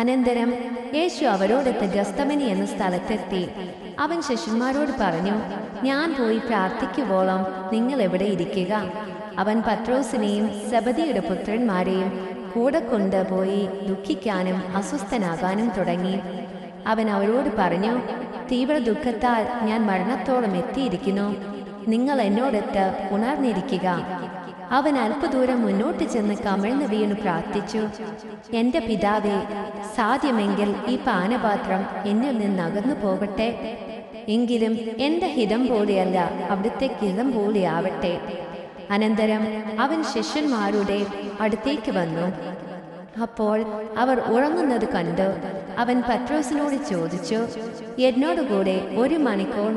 അനന്തരം യേശു അവരോടൊത്ത് ഗസ്തമനി എന്ന സ്ഥലത്തെത്തി. അവൻ ശിഷ്യന്മാരോട് പറഞ്ഞു, ഞാൻ പോയി പ്രാർത്ഥിക്കുവോളം നിങ്ങൾ എവിടെ ഇരിക്കുക. അവൻ പത്രോസിനെയും സെബദിയുടെ പുത്രന്മാരെയും കൂടെ കൊണ്ടുപോയി ദുഃഖിക്കാനും അസ്വസ്ഥനാകാനും തുടങ്ങി. അവൻ അവരോട് പറഞ്ഞു, തീവ്ര ദുഃഖത്താൽ ഞാൻ മരണത്തോളം എത്തിയിരിക്കുന്നു. നിങ്ങൾ എന്നോടൊത്ത് ഉണർന്നിരിക്കുക. അവൻ അല്പദൂരം മുന്നോട്ട് ചെന്ന് കമിഴ്ന്ന് വീണു പ്രാർത്ഥിച്ചു, എൻ്റെ പിതാവേ, സാധ്യമെങ്കിൽ ഈ പാനപാത്രം എന്നിൽ നിന്ന് അകന്നു പോകട്ടെ. എങ്കിലും എൻ്റെ ഹിതം പോലെയല്ല, അവിടുത്തെ ഹിതം പോലെയാവട്ടെ. അനന്തരം അവൻ ശിഷ്യന്മാരുടെ അടുത്തേക്ക് വന്നു. അപ്പോൾ അവർ ഉറങ്ങുന്നത് കണ്ട് അവൻ പത്രോസിനോട് ചോദിച്ചു, എന്നോടുകൂടെ 1 മണിക്കൂർ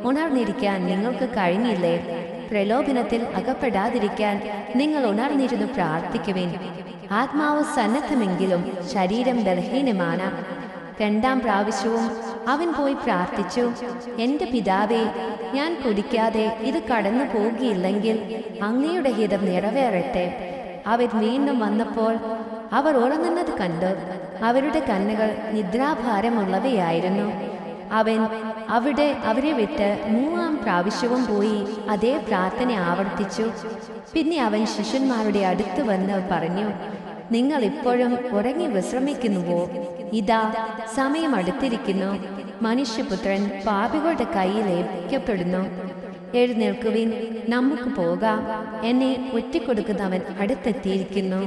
ഉണർന്നിരിക്കാൻ നിങ്ങൾക്ക് കഴിഞ്ഞില്ലേ? പ്രലോഭനത്തിൽ അകപ്പെടാതിരിക്കാൻ നിങ്ങൾ ഉണർന്നിരുന്നു പ്രാർത്ഥിക്കുവിൻ. ആത്മാവ് സന്നദ്ധമെങ്കിലും ശരീരം ബലഹീനമാണ്. 2ാം പ്രാവശ്യവും അവൻ പോയി പ്രാർത്ഥിച്ചു, എൻ്റെ പിതാവേ, ഞാൻ കുടിക്കാതെ ഇത് കടന്നു പോകുകയില്ലെങ്കിൽ അങ്ങയുടെ ഹിതം നിറവേറട്ടെ. അവർ വീണ്ടും വന്നപ്പോൾ അവർ ഉറങ്ങുന്നത് കണ്ട് അവരുടെ കണ്ണുകൾ നിദ്രാഭാരമുള്ളവയായിരുന്നു. അവൻ അവരെ വിട്ട് 3ാം പ്രാവശ്യവും പോയി അതേ പ്രാർത്ഥന ആവർത്തിച്ചു. പിന്നെ അവൻ ശിഷ്യന്മാരുടെ അടുത്ത് വന്ന് പറഞ്ഞു, നിങ്ങൾ ഇപ്പോഴും ഉറങ്ങി വിശ്രമിക്കുന്നുവോ? ഇതാ, സമയം അടുത്തിരിക്കുന്നു. മനുഷ്യപുത്രൻ പാപികളുടെ കയ്യിൽ ഏൽപ്പിക്കപ്പെടുന്നു. എഴുന്നേൽക്കുവിൻ, നമുക്ക് പോകാം. എന്നെ ഒറ്റിക്കൊടുക്കുന്നവൻ അടുത്തെത്തിയിരിക്കുന്നു.